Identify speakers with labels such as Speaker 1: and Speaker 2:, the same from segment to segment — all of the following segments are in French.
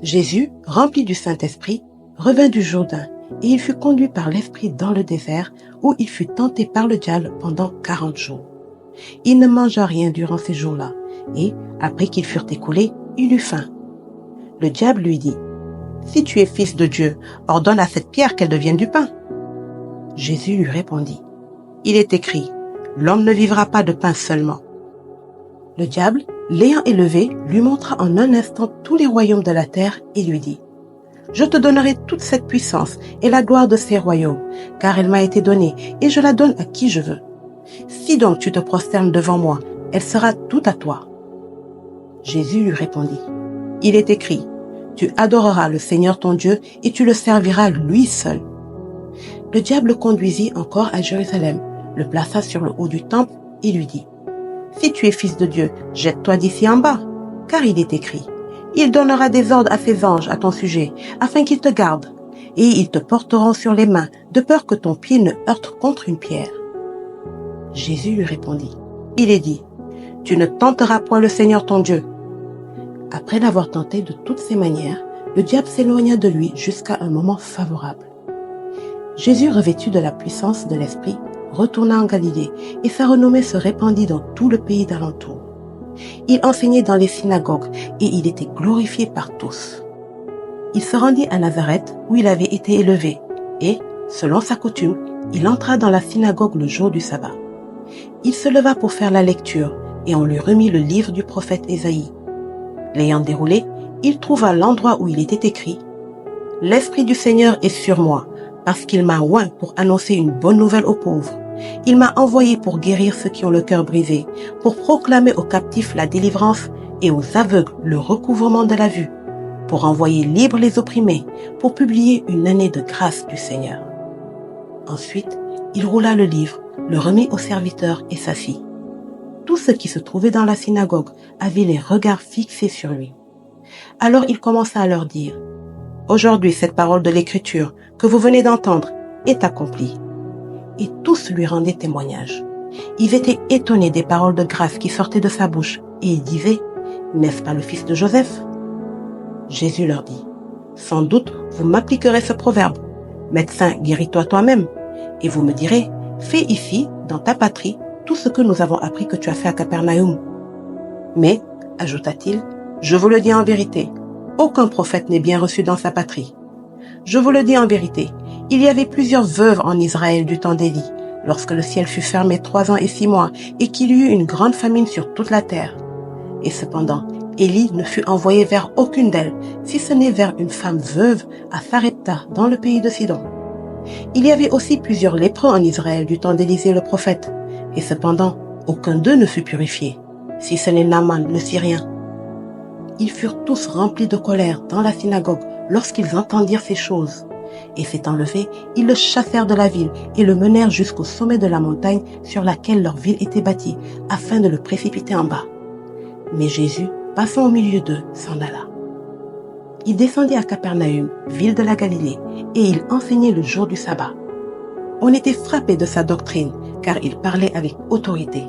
Speaker 1: Jésus, rempli du Saint-Esprit, revint du Jourdain, et il fut conduit par l'Esprit dans le désert, où il fut tenté par le diable pendant 40 jours. Il ne mangea rien durant ces jours-là, et, après qu'ils furent écoulés, il eut faim. Le diable lui dit, « Si tu es fils de Dieu, ordonne à cette pierre qu'elle devienne du pain. » Jésus lui répondit, « Il est écrit, l'homme ne vivra pas de pain seulement. » Le diable, l'ayant élevé, lui montra en un instant tous les royaumes de la terre et lui dit, « Je te donnerai toute cette puissance et la gloire de ces royaumes, car elle m'a été donnée et je la donne à qui je veux. Si donc tu te prosternes devant moi, elle sera toute à toi. » Jésus lui répondit, « Il est écrit, tu adoreras le Seigneur ton Dieu et tu le serviras lui seul. » Le diable le conduisit encore à Jérusalem, le plaça sur le haut du temple et lui dit, « Si tu es fils de Dieu, jette-toi d'ici en bas, car il est écrit, il donnera des ordres à ses anges à ton sujet, afin qu'ils te gardent, et ils te porteront sur les mains, de peur que ton pied ne heurte contre une pierre. » Jésus lui répondit, « Il est dit, tu ne tenteras point le Seigneur ton Dieu. » Après l'avoir tenté de toutes ses manières, le diable s'éloigna de lui jusqu'à un moment favorable. Jésus, revêtu de la puissance de l'Esprit, retourna en Galilée, et sa renommée se répandit dans tout le pays d'alentour. Il enseignait dans les synagogues, et il était glorifié par tous. Il se rendit à Nazareth, où il avait été élevé, et, selon sa coutume, il entra dans la synagogue le jour du sabbat. Il se leva pour faire la lecture, et on lui remit le livre du prophète Ésaïe. L'ayant déroulé, il trouva l'endroit où il était écrit « L'Esprit du Seigneur est sur moi, parce qu'il m'a oint pour annoncer une bonne nouvelle aux pauvres. Il m'a envoyé pour guérir ceux qui ont le cœur brisé, pour proclamer aux captifs la délivrance et aux aveugles le recouvrement de la vue, pour envoyer libres les opprimés, pour publier une année de grâce du Seigneur. » Ensuite, il roula le livre, le remit au serviteur et s'assit. Tous ceux qui se trouvaient dans la synagogue avaient les regards fixés sur lui. Alors il commença à leur dire, « Aujourd'hui, cette parole de l'Écriture que vous venez d'entendre est accomplie. » Et tous lui rendaient témoignage. Ils étaient étonnés des paroles de grâce qui sortaient de sa bouche, et ils disaient, « N'est-ce pas le fils de Joseph ?» Jésus leur dit, « Sans doute, vous m'appliquerez ce proverbe, « Médecin, guéris-toi toi-même. » Et vous me direz, « Fais ici, dans ta patrie, tout ce que nous avons appris que tu as fait à Capernaum. » Mais, ajouta-t-il, « Je vous le dis en vérité, aucun prophète n'est bien reçu dans sa patrie. Je vous le dis en vérité, il y avait plusieurs veuves en Israël du temps d'Élie, lorsque le ciel fut fermé 3 ans et 6 mois, et qu'il y eut une grande famine sur toute la terre. Et cependant, Élie ne fut envoyé vers aucune d'elles, si ce n'est vers une femme veuve à Sarepta, dans le pays de Sidon. Il y avait aussi plusieurs lépreux en Israël du temps d'Élisée le prophète, et cependant, aucun d'eux ne fut purifié, si ce n'est Naaman le Syrien. Ils furent tous remplis de colère dans la synagogue lorsqu'ils entendirent ces choses. Et s'étant levés, ils le chassèrent de la ville et le menèrent jusqu'au sommet de la montagne sur laquelle leur ville était bâtie, afin de le précipiter en bas. Mais Jésus, passant au milieu d'eux, s'en alla. Il descendit à Capernaum, ville de la Galilée, et il enseignait le jour du sabbat. On était frappé de sa doctrine, car il parlait avec autorité.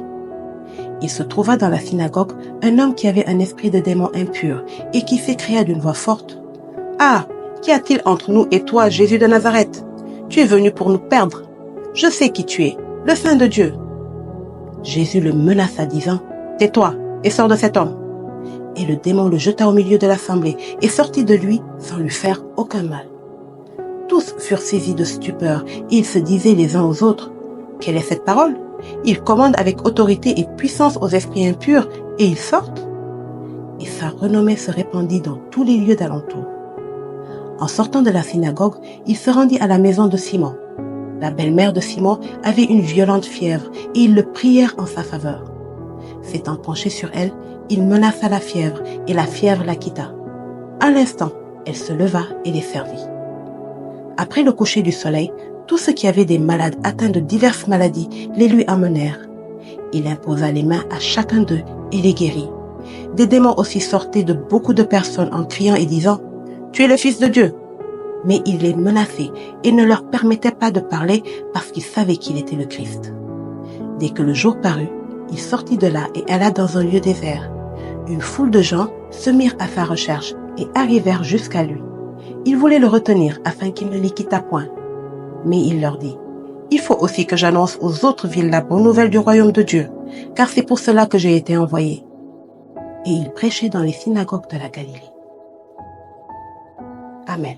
Speaker 1: Il se trouva dans la synagogue un homme qui avait un esprit de démon impur et qui s'écria d'une voix forte, « Ah, qu'y a-t-il entre nous et toi, Jésus de Nazareth? Tu es venu pour nous perdre. Je sais qui tu es, le Saint de Dieu. » Jésus le menaça, disant, « Tais-toi et sors de cet homme. » Et le démon le jeta au milieu de l'assemblée et sortit de lui sans lui faire aucun mal. Tous furent saisis de stupeur et ils se disaient les uns aux autres, « Quelle est cette parole? Il commande avec autorité et puissance aux esprits impurs et ils sortent. » Et sa renommée se répandit dans tous les lieux d'alentour. En sortant de la synagogue, il se rendit à la maison de Simon. La belle-mère de Simon avait une violente fièvre et ils le prièrent en sa faveur. S'étant penché sur elle, il menaça la fièvre et la fièvre la quitta. À l'instant, elle se leva et les servit. Après le coucher du soleil, tous ceux qui avaient des malades atteints de diverses maladies les lui amenèrent. Il imposa les mains à chacun d'eux et les guérit. Des démons aussi sortaient de beaucoup de personnes en criant et disant « Tu es le Fils de Dieu !» Mais il les menaçait et ne leur permettait pas de parler parce qu'il savait qu'il était le Christ. Dès que le jour parut, il sortit de là et alla dans un lieu désert. Une foule de gens se mirent à sa recherche et arrivèrent jusqu'à lui. Ils voulaient le retenir afin qu'il ne les quittât point. Mais il leur dit, « Il faut aussi que j'annonce aux autres villes la bonne nouvelle du royaume de Dieu, car c'est pour cela que j'ai été envoyé. » Et il prêchait dans les synagogues de la Galilée. Amen.